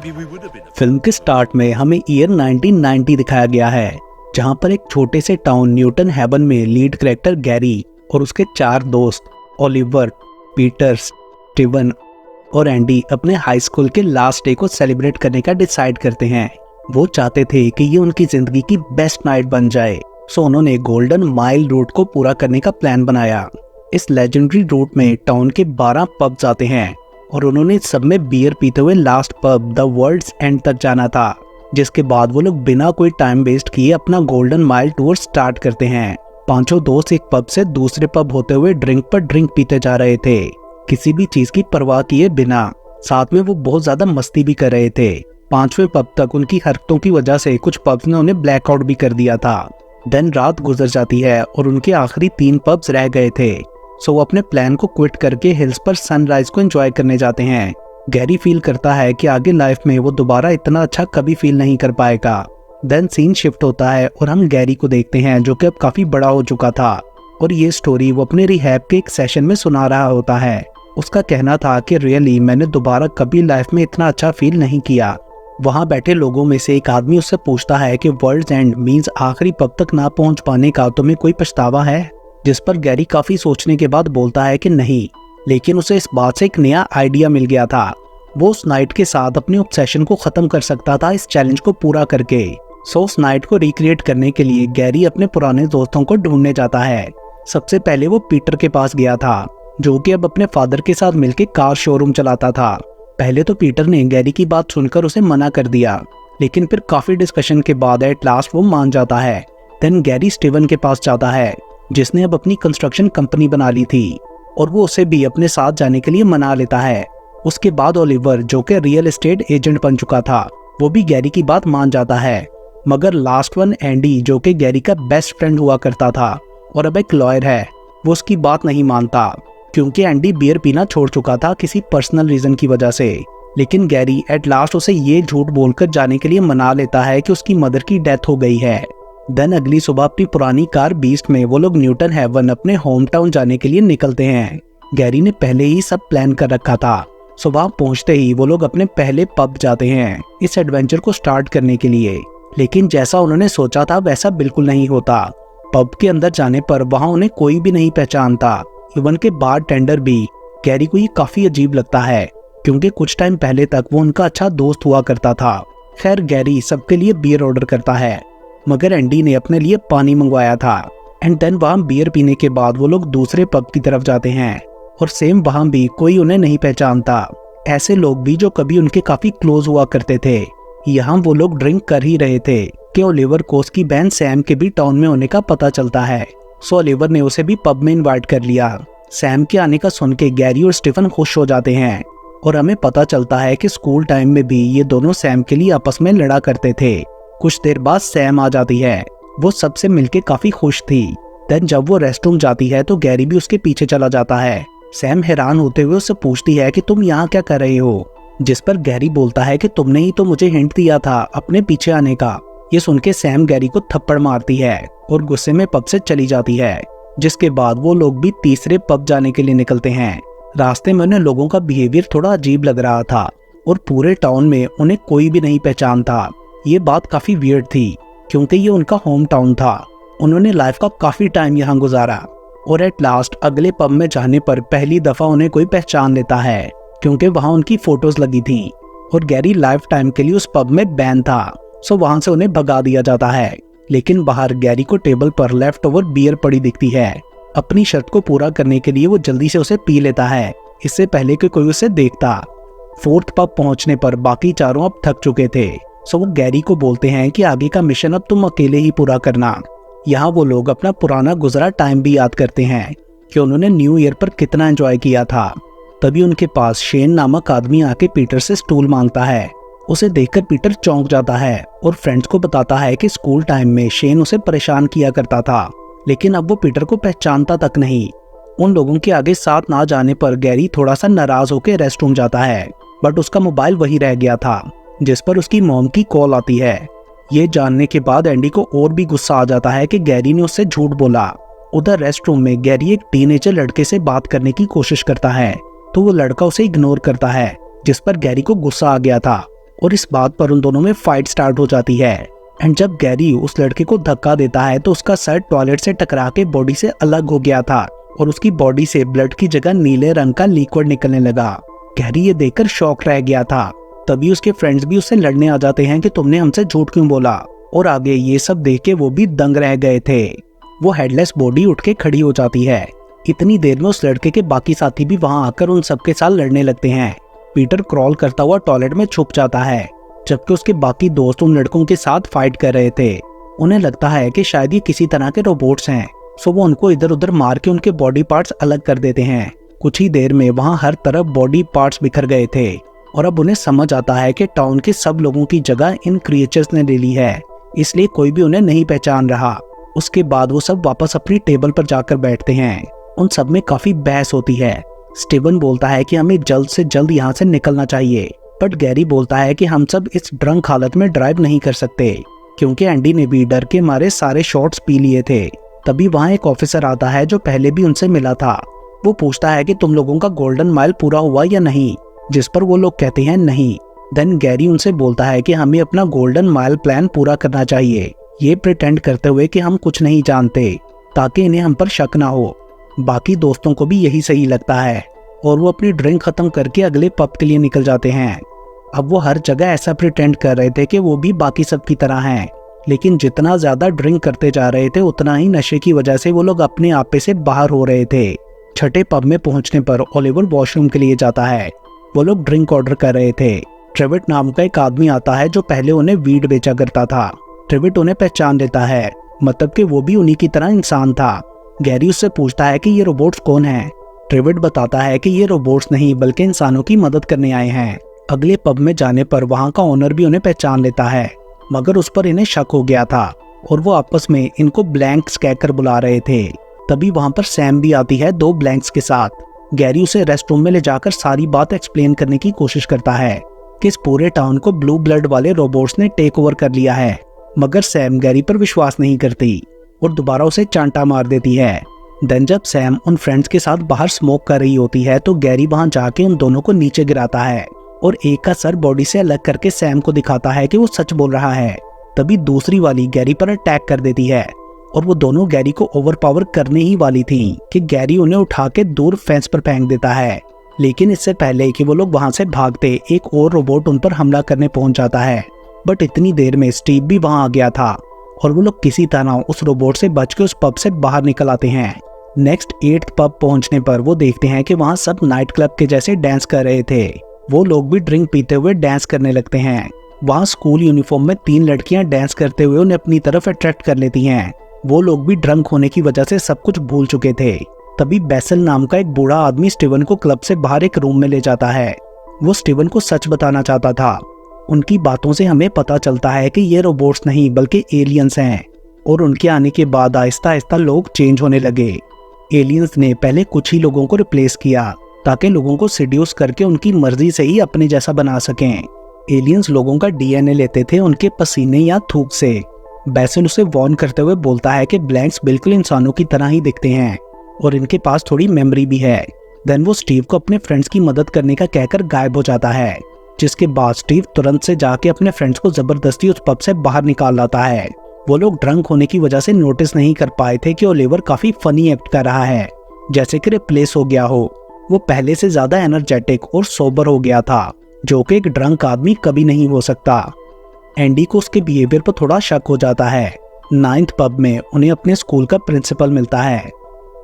Film के start में हमें ईयर 1990 दिखाया गया है, जहां पर एक छोटे से टाउन न्यूटन हेवन में लीड कैरेक्टर गैरी और उसके 4 दोस्त ओलिवर, पीटर, स्टीवन और एंडी अपने हाई स्कूल के लास्ट डे को सेलिब्रेट करने का डिसाइड करते हैं। वो चाहते थे कि ये उनकी जिंदगी की बेस्ट नाइट बन जाए, सो उन्होंने गोल्डन माइल रूट को पूरा करने का प्लान बनाया। इस लेजेंडरी रूट में टाउन के 12 पब्स आते हैं और उन्होंने सब में बियर पीते हुए last pub the world's end तक जाना था, जिसके बाद वो लोग बिना कोई टाइम वेस्ट किए अपना गोल्डन माइल टूर स्टार्ट करते हैं। पांचों दोस्त एक पब से दूसरे पब होते हुए ड्रिंक पर ड्रिंक पीते जा रहे थे, किसी भी चीज की परवाह किए बिना। साथ में वो बहुत ज्यादा मस्ती भी कर रहे थे। 5वें पब तक उनकी हरकतों की वजह से कुछ पब्स ने उन्हें ब्लैकआउट भी कर दिया था। देन रात गुजर जाती है और उनके आखिरी 3 पब्स रह गए थे, सो वो अपने प्लान को क्विट करके हिल्स पर सनराइज को एंजॉय करने जाते हैं। गैरी फील करता है कि आगे लाइफ में वो दोबारा इतना अच्छा कभी फील नहीं कर पाएगा। देन सीन शिफ्ट होता है और हम गैरी को देखते हैं, जो कि अब काफी बड़ा हो चुका था और ये स्टोरी वो अपने रिहैब के एक सेशन में सुना रहा होता है। उसका कहना था कि रियली मैंने दोबारा कभी लाइफ में इतना अच्छा फील नहीं किया। वहां बैठे लोगों में से एक आदमी उससे पूछता है कि वर्ल्ड्स एंड मींस आखिरी पब तक ना पहुंच पाने का तुम्हें कोई पछतावा है? जिस पर गैरी काफी सोचने के बाद बोलता है कि नहीं, लेकिन उसे इस बात से एक नया आइडिया मिल गया था। वो उस नाइट के साथ अपने ऑब्सेशन को खत्म कर सकता था इस चैलेंज को पूरा करके। सो उस नाइट को रिक्रिएट करने के लिए गैरी अपने पुराने दोस्तों को ढूंढने जाता है। सबसे पहले वो पीटर के पास गया था, जो कि अब अपने फादर के साथ मिलकर कार शोरूम चलाता था। पहले तो पीटर ने गैरी की बात सुनकर उसे मना कर दिया, लेकिन फिर काफी डिस्कशन के बाद एट लास्ट वो मान जाता है। देन गैरी स्टीवन के पास जाता है, जिसने अब अपनी कंस्ट्रक्शन कंपनी बना ली थी, और वो उसे भी अपने साथ जाने के लिए मना लेता है। उसके बाद ओलिवर, जो कि रियल एस्टेट एजेंट बन चुका था, वो भी गैरी की बात मान जाता है। मगर लास्ट वन एंडी, जो कि गैरी का बेस्ट फ्रेंड हुआ करता था और अब एक लॉयर है, वो उसकी बात नहीं मानता, क्योंकि एंडी बियर पीना छोड़ चुका था किसी पर्सनल रीजन की वजह से। लेकिन गैरी एट लास्ट उसे ये झूठ बोलकर जाने के लिए मना लेता है कि उसकी मदर की डेथ हो गई है। देन अगली सुबह अपनी पुरानी कार बीस्ट में वो लोग न्यूटन हेवन अपने होम टाउन जाने के लिए निकलते हैं। गैरी ने पहले ही सब प्लान कर रखा था। सुबह पहुंचते ही वो लोग अपने पहले पब जाते हैं इस एडवेंचर को स्टार्ट करने के लिए, लेकिन जैसा उन्होंने सोचा था वैसा बिल्कुल नहीं होता। पब के अंदर जाने पर वहां उन्हें कोई भी नहीं पहचानता, इवन के बार टेंडर भी। गैरी को ये काफी अजीब लगता है, क्योंकि कुछ टाइम पहले तक वो उनका अच्छा दोस्त हुआ करता था। खैर गैरी सबके लिए बियर ऑर्डर करता है, मगर एंडी ने अपने लिए पानी मंगवाया था। एंड देन वहां बियर पीने के बाद वो लोग दूसरे पब की तरफ जाते हैं और सेम वहां भी कोई उन्हें नहीं पहचानता। ऐसे लोग भी जो कभी उनके काफी क्लोज हुआ करते थे। यहाँ वो लोग ड्रिंक कर ही रहे थे कि ओलिवर को उसकी बहन सैम के भी टाउन में होने का पता चलता है। सो ओलिवर ने उसे भी पब में इनवाइट कर लिया। सैम के आने का सुन के गैरी और स्टीफन खुश हो जाते हैं और हमें पता चलता है कि स्कूल टाइम में भी ये दोनों सैम के लिए आपस में लड़ा करते थे। कुछ देर बाद सैम आ जाती है। वो सबसे मिलके काफी खुश थी। देन जब वो रेस्टरूम जाती है तो गैरी भी उसके पीछे चला जाता है। सैम हैरान होते हुए उससे पूछती है कि तुम यहाँ क्या कर रहे हो, जिस पर गैरी बोलता है कि तुमने ही तो मुझे हिंट दिया था अपने पीछे आने का। ये सुन के सैम गैरी को थप्पड़ मारती है और गुस्से में पब से चली जाती है, जिसके बाद वो लोग भी तीसरे पब जाने के लिए निकलते हैं। रास्ते में उन्हें लोगों का बिहेवियर थोड़ा अजीब लग रहा था और पूरे टाउन में उन्हें कोई भी नहीं पहचानता। ये बात काफी वियर्ड थी, क्योंकि ये उनका होम टाउन था। उन्होंने लाइफ का काफी टाइम यहाँ गुजारा और एट लास्ट अगले पब में जाने पर पहली दफा उन्हें कोई पहचान लेता है, क्योंकि वहां उनकी फोटोज लगी थी और गैरी लाइफ टाइम के लिए उस पब में बैन था। सो वहां से उन्हें भगा दिया जाता है। लेकिन बाहर गैरी को टेबल पर लेफ्ट ओवर बियर पड़ी दिखती है। अपनी शर्त को पूरा करने के लिए वो जल्दी से उसे पी लेता है, इससे पहले कि कोई उसे देखता। 4th पब पहुंचने पर बाकी चारों अब थक चुके थे। सो वो गैरी को बोलते हैं कि आगे का मिशन अब तुम अकेले ही पूरा करना। यहाँ वो लोग अपना पुराना गुजरा टाइम भी याद करते हैं कि उन्होंने न्यू ईयर पर कितना एंजॉय किया था। तभी उनके पास शेन नामक आदमी आके पीटर से स्टूल मांगता है। उसे देखकर पीटर चौंक जाता है और फ्रेंड्स को बताता है कि स्कूल टाइम में शेन उसे परेशान किया करता था, लेकिन अब वो पीटर को पहचानता तक नहीं। उन लोगों के आगे साथ ना जाने पर गैरी थोड़ा सा नाराज होकर रेस्टरूम जाता है, बट उसका मोबाइल वही रह गया था, जिस पर उसकी मॉम की कॉल आती है। ये जानने के बाद एंडी को और भी गुस्सा आ जाता है कि गैरी ने उससे झूठ बोला। उधर रेस्टरूम में गैरी एक टीनेजर लड़के से बात करने की कोशिश करता है, तो वो लड़का उसे इग्नोर करता है, जिस पर गैरी को गुस्सा आ गया था और इस बात पर उन दोनों में फाइट स्टार्ट हो जाती है। एंड जब गैरी उस लड़के को धक्का देता है तो उसका सर टॉयलेट से टकरा के बॉडी से अलग हो गया था और उसकी बॉडी से ब्लड की जगह नीले रंग का लिक्विड निकलने लगा। गैरी ये देखकर शॉक रह गया था। तभी उसके फ्रेंड्स भी उससे लड़ने आ जाते हैं कि तुमने हमसे झूठ क्यों बोला, और आगे ये सब देख के वो भी दंग रह गए थे। वो हेडलेस बॉडी उठ के खड़ी हो जाती है। इतनी देर में उस लड़के के बाकी साथी भी वहां आकर उन सबके साथ लड़ने लगते हैं। पीटर क्रॉल करता हुआ टॉयलेट में छुप जाता है, जबकि उसके बाकी दोस्त उन लड़कों के साथ फाइट कर रहे थे। उन्हें लगता है कि शायद ये किसी तरह के रोबोट्स हैं, सो वो उनको इधर उधर मार के उनके बॉडी पार्ट्स अलग कर देते हैं। कुछ ही देर में वहां हर तरफ बॉडी पार्ट्स बिखर गए थे और अब उन्हें समझ आता है कि टाउन के सब लोगों की जगह इन क्रिएचर्स ने ले ली है, इसलिए कोई भी उन्हें नहीं पहचान रहा। उसके बाद वो सब वापस अपनी टेबल पर जाकर बैठते हैं। उन सब में काफी बहस होती है। स्टीवन बोलता है कि हमें जल्द से जल्द यहाँ से निकलना चाहिए, बट गैरी बोलता है कि हम सब इस ड्रंक हालत में ड्राइव नहीं कर सकते, क्योंकि एंडी ने भी डर के मारे सारे शॉट्स पी लिए थे। तभी वहाँ एक ऑफिसर आता है जो पहले भी उनसे मिला था। वो पूछता है कि तुम लोगों का गोल्डन माइल पूरा हुआ या नहीं, जिस पर वो लोग कहते हैं नहीं। देन गैरी उनसे बोलता है कि हमें अपना गोल्डन माइल प्लान पूरा करना चाहिए, ये प्रिटेंड करते हुए कि हम कुछ नहीं जानते, ताकि इन्हें हम पर शक ना हो। बाकी दोस्तों को भी यही सही लगता है और वो अपनी ड्रिंक खत्म करके अगले पब के लिए निकल जाते हैं। अब वो हर जगह ऐसा प्रिटेंड कर रहे थे कि वो भी बाकी सब की तरह हैं, लेकिन जितना ज्यादा ड्रिंक करते जा रहे थे उतना ही नशे की वजह से वो लोग अपने आपे से बाहर हो रहे थे। छठे पब में पहुंचने पर ओलिवर वॉशरूम के लिए जाता है। वो लोग ड्रिंक ऑर्डर कर रहे थे। ट्रेविट नाम का एक आदमी आता है जो पहले उन्हें वीड बेचा करता था। ट्रेविट उन्हें पहचान लेता है, मतलब कि वो भी उन्हीं की तरह इंसान था। गैरी उससे पूछता है कि ये रोबोट्स कौन हैं। ट्रेविट बताता है कि ये रोबोट्स नहीं बल्कि इंसानों की मदद करने आए हैं। अगले पब में जाने पर वहाँ का ओनर भी उन्हें पहचान लेता है, मगर उस पर इन्हें शक हो गया था और वो आपस में इनको ब्लैंक्स कहकर बुला रहे थे। तभी वहाँ पर सैम भी आती है 2 ब्लैंक्स के साथ। गैरी उसे रेस्ट रूम में ले जाकर सारी बात एक्सप्लेन करने की कोशिश करता है कि इस पूरे टाउन को ब्लू ब्लड वाले रोबोट्स ने टेक ओवर कर लिया है, मगर सैम गैरी पर विश्वास नहीं करती और दोबारा उसे चांटा मार देती है। देन जब सैम उन फ्रेंड्स के साथ बाहर स्मोक कर रही होती है तो गैरी वहां जाके उन दोनों को नीचे गिराता है और एक का सर बॉडी से अलग करके सैम को दिखाता है कि वो सच बोल रहा है। तभी दूसरी वाली गैरी पर अटैक कर देती है और वो दोनों गैरी को ओवरपावर करने ही वाली थी कि गैरी उन्हें उठा के दूर फेंस पर फेंक देता है। लेकिन इससे पहले कि वो लोग वहां से भागते, एक और रोबोट उन पर हमला करने पहुंच जाता है। बट इतनी देर में स्टीव भी वहां आ गया था और वो लोग किसी तरह उस रोबोट से बच के उस पब से बाहर निकल आते हैं। नेक्स्ट 8th पब पहुंचने पर वो देखते हैं कि वहां सब नाइट क्लब के जैसे डांस कर रहे थे। वो लोग भी ड्रिंक पीते हुए डांस करने लगते हैं। वहां स्कूल यूनिफॉर्म में 3 लड़कियां डांस करते हुए उन्हें अपनी तरफ अट्रैक्ट कर लेती हैं। वो लोग भी ड्रंक होने की वजह से सब कुछ भूल चुके थे। तभी बेसल नाम का एक बूढ़ा आदमी स्टीवन को क्लब से बाहर एक रूम में ले जाता है। वो स्टीवन को सच बताना चाहता था। उनकी बातों से हमें पता चलता है कि ये रोबोट्स नहीं बल्कि एलियंस हैं और उनके आने के बाद आहिस्ता आहिस्ता लोग चेंज होने लगे। एलियंस ने पहले कुछ ही लोगों को रिप्लेस किया ताकि लोगों को सिड्यूस करके उनकी मर्जी से ही अपने जैसा बना सकें। एलियंस लोगों का डीएनए लेते थे उनके पसीने या थूक से। बेसल उसे वार्न करते हुए बोलता है कि ब्लैंक्स बिल्कुल इंसानों की तरह ही दिखते हैं और इनके पास थोड़ी मेमोरी भी है। देन वो स्टीव को अपने फ्रेंड्स की मदद करने का कहकर गायब हो जाता है, जिसके बाद स्टीव तुरंत से जाके अपने फ्रेंड्स को जबरदस्ती उस पब से बाहर निकाल लाता है। वो लोग ड्रंक होने की वजह से नोटिस नहीं कर पाए थे कि ओलिवर काफी फनी एक्ट कर रहा है, जैसे कि रिप्लेस हो गया हो। वो पहले से ज्यादा एनर्जेटिक और सोबर हो गया था, जो कि एक ड्रंक आदमी कभी नहीं हो सकता। एंडी को उसके बिहेवियर पर थोड़ा शक हो जाता है। 9th पब में उन्हें अपने स्कूल का प्रिंसिपल मिलता है,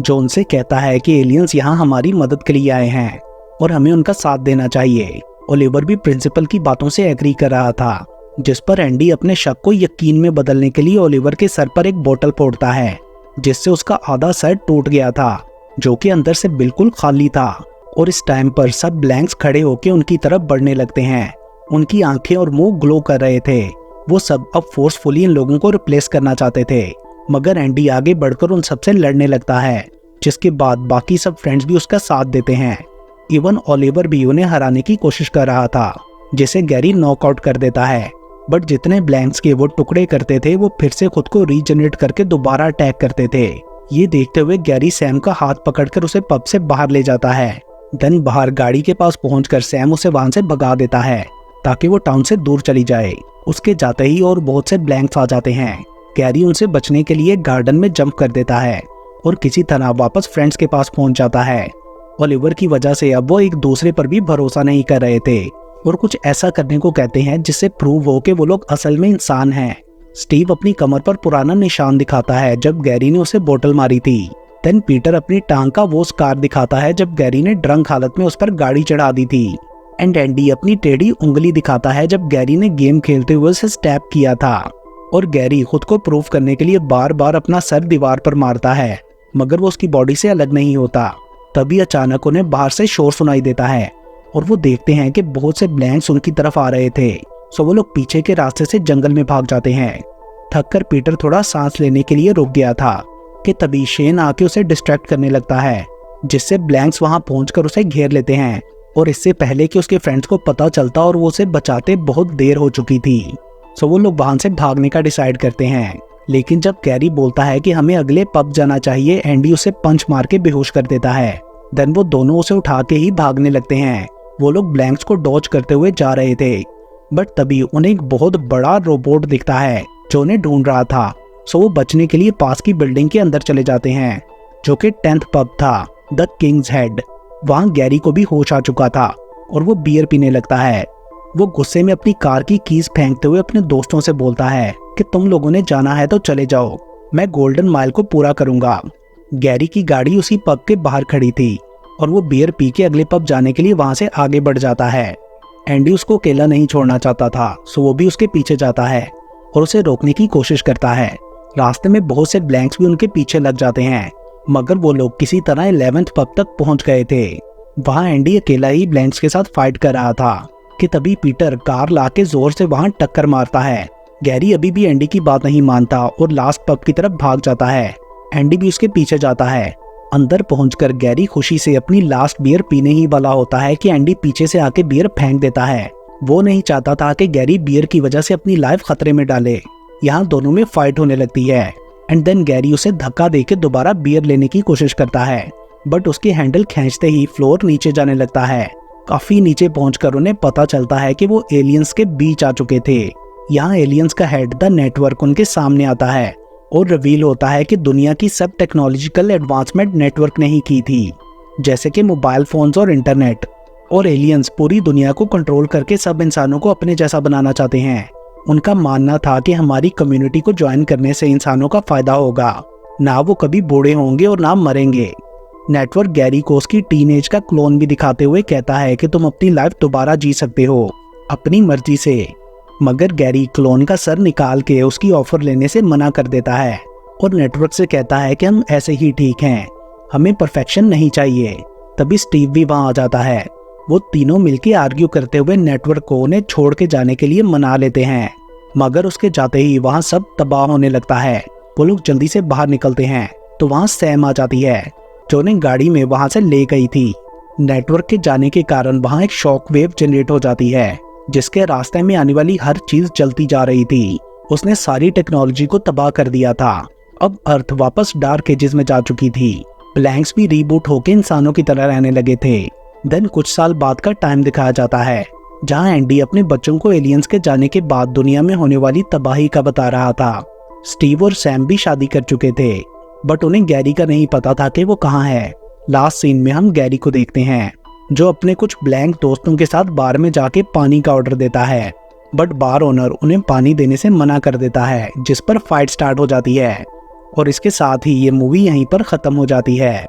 जो उनसे कहता है कि एलियंस यहाँ हमारी मदद के लिए आए हैं और हमें उनका साथ देना चाहिए। ओलिवर भी प्रिंसिपल की बातों से एग्री कर रहा था, जिस पर एंडी अपने शक को यकीन में बदलने के लिए ओलिवर के सर पर एक बोतल फोड़ता है, जिससे उसका आधा सर टूट गया था, जो कि अंदर से बिल्कुल खाली था। और इस टाइम पर सब ब्लैंक्स खड़े होकर उनकी तरफ बढ़ने लगते हैं। उनकी आंखें और मुंह ग्लो कर रहे थे। वो सब अब फोर्सफुली इन लोगों को रिप्लेस करना चाहते थे, मगर एंडी आगे बढ़कर उन सबसे लड़ने लगता है, जिसके बाद बाकी सब फ्रेंड्स भी उसका साथ देते हैं। इवन ओलिवर भी उन्हें हराने की कोशिश कर रहा था, जिसे गैरी नॉकआउट कर देता है। बट जितने ब्लैंक्स के वो टुकड़े करते थे वो फिर से खुद को रीजनरेट करके दोबारा अटैक करते थे। ये देखते हुए गैरी सैम का हाथ पकड़कर उसे पब से बाहर ले जाता है। देन बाहर गाड़ी के पास पहुंचकर सैम उसे वहां से भगा देता है ताकि वो टाउन से दूर चली जाए। उसके जाते ही और बहुत से ब्लैंक्स आ जाते हैं। गैरी उनसे बचने के लिए गार्डन में जंप कर देता है और किसी तरह वापस फ्रेंड्स के पास पहुंच जाता है। ओलिवर की वजह से अब वो एक दूसरे पर भी भरोसा नहीं कर रहे थे और कुछ ऐसा करने को कहते हैं जिससे प्रूव हो कि वो लोग असल में इंसान हैं। स्टीव अपनी कमर पर पुराना निशान दिखाता है जब गैरी ने उसे बोतल मारी थी। देन पीटर अपनी टांग का वो स्कार दिखाता है जब गैरी ने ड्रंक हालत में उस पर गाड़ी चढ़ा दी थी। एंड एंडी अपनी टेढ़ी उंगली दिखाता है जब गैरी ने गेम खेलते हुए उसे स्टैप किया था। और गैरी खुद को प्रूव करने के लिए बार बार अपना सर दीवार पर मारता है, मगर वो उसकी बॉडी से अलग नहीं होता। तभी अचानक उन्हें बाहर से शोर सुनाई देता है और वो देखते हैं कि बहुत से ब्लैंक्स उनकी तरफ आ रहे थे। सो वो लोग पीछे के रास्ते से जंगल में भाग जाते हैं। थककर पीटर थोड़ा सांस लेने के लिए रुक गया था कि तभी शेन आके उसे डिस्ट्रैक्ट करने लगता है, जिससे ब्लैंक्स वहां पहुंचकर उसे घेर लेते हैं। और इससे पहले कि उसके फ्रेंड्स को पता चलता और वो उसे बचाते बहुत देर हो चुकी थी। सो वो लोग वहां से भागने का डिसाइड करते हैं। लेकिन जब गैरी बोलता है कि हमें अगले पब जाना चाहिए, एंडी उसे पंच मार के बेहोश कर देता है। देन वो दोनों उसे उठा के ही भागने लगते हैं। वो लोग ब्लैंक्स को डॉज करते हुए जा रहे थे, बट तभी उन्हें एक बहुत बड़ा रोबोट दिखता है जो उन्हें ढूंढ रहा था। सो वो बचने के लिए पास की बिल्डिंग के अंदर चले जाते हैं, जो कि 10th पब था, द किंग्स हेड। वहाँ गैरी को भी होश आ चुका था और वो बियर पीने लगता है। वो गुस्से में अपनी कार की कीज फेंकते हुए अपने दोस्तों से बोलता है कि तुम लोगों ने जाना है तो चले जाओ, मैं गोल्डन माइल को पूरा करूंगा। गैरी की गाड़ी उसी पब के बाहर खड़ी थी और वो बियर पी के अगले पब जाने के लिए वहां से आगे बढ़ जाता है। एंडी उसको अकेला नहीं छोड़ना चाहता था, सो वो भी उसके पीछे जाता है और उसे रोकने की कोशिश करता है। रास्ते में बहुत से ब्लैंक्स भी उनके पीछे लग जाते हैं, मगर वो लोग किसी तरह 11th पब तक पहुंच गए थे। वहां एंडी अकेला ही ब्लैंक्स के साथ फाइट कर रहा था कि तभी पीटर कार लाके जोर से वहां टक्कर मारता है। गैरी अभी भी एंडी की बात नहीं मानता और लास्ट पब की तरफ भाग जाता है। एंडी भी उसके पीछे जाता है। अंदर पहुंचकर गैरी खुशी से अपनी लास्ट बियर पीने ही वाला होता है कि एंडी पीछे से आके बियर फेंक देता है। वो नहीं चाहता था कि गैरी बियर की वजह से अपनी लाइफ खतरे में डाले। यहाँ दोनों में फाइट होने लगती है एंड देन गैरी उसे धक्का देके दोबारा बियर लेने की कोशिश करता है, बट उसकी हैंडल खींचते ही फ्लोर नीचे जाने लगता है। काफी नीचे पहुंचकर उन्हें पता चलता है कि वो एलियंस के बीच आ चुके थे। यहाँ एलियंस का हेड द नेटवर्क उनके सामने आता है और रिवील होता है कि दुनिया की सब टेक्नोलॉजिकल एडवांसमेंट नेटवर्क ने ही की थी, जैसे कि मोबाइल फोन्स और इंटरनेट। और एलियंस पूरी दुनिया को कंट्रोल करके सब इंसानों को अपने जैसा बनाना चाहते हैं। उनका मानना था कि हमारी कम्युनिटी को ज्वाइन करने से इंसानों का फायदा होगा, ना वो कभी बूढ़े होंगे और ना मरेंगे। नेटवर्क गैरी को उसकी टीनेज का क्लोन भी दिखाते हुए कहता है कि तुम अपनी लाइफ दोबारा जी सकते हो अपनी मर्जी से, मगर गैरी क्लोन का सर निकाल के उसकी ऑफर लेने से मना कर देता है और नेटवर्क से कहता है कि हम ऐसे ही ठीक हैं, हमें परफेक्शन नहीं चाहिए। तभी स्टीव भी वहां आ जाता है। वो तीनों मिलके आर्ग्यू करते हुए नेटवर्क को उन्हें छोड़ के जाने के लिए मना लेते हैं, मगर उसके जाते ही वहां सब तबाह होने लगता है। वो लोग जल्दी से बाहर निकलते हैं तो वहां सैम आ जाती है, जो उन्हें गाड़ी में वहां से ले गई थी। नेटवर्क के जाने के कारण वहां एक शॉक वेव जनरेट हो जाती है, जिसके रास्ते में आने वाली हर चीज जलती जा रही थी। उसने सारी टेक्नोलॉजी को तबाह कर दिया था। अब अर्थ वापस डार्क एजेस में जा चुकी थी। ब्लैंक्स भी रीबूट होकर इंसानों की तरह रहने लगे थे। देन कुछ साल बाद का टाइम दिखाया जाता है, जहां एंडी अपने बच्चों को एलियंस के जाने के बाद दुनिया में होने वाली तबाही का बता रहा था। स्टीव और सैम भी शादी कर चुके थे, बट उन्हें गैरी का नहीं पता था कि वो कहाँ है। लास्ट सीन में हम गैरी को देखते हैं, जो अपने कुछ ब्लैंक दोस्तों के साथ बार में जाके पानी का ऑर्डर देता है, बट बार ओनर उन्हें पानी देने से मना कर देता है, जिस पर फाइट स्टार्ट हो जाती है। और इसके साथ ही ये मूवी यहीं पर खत्म हो जाती है।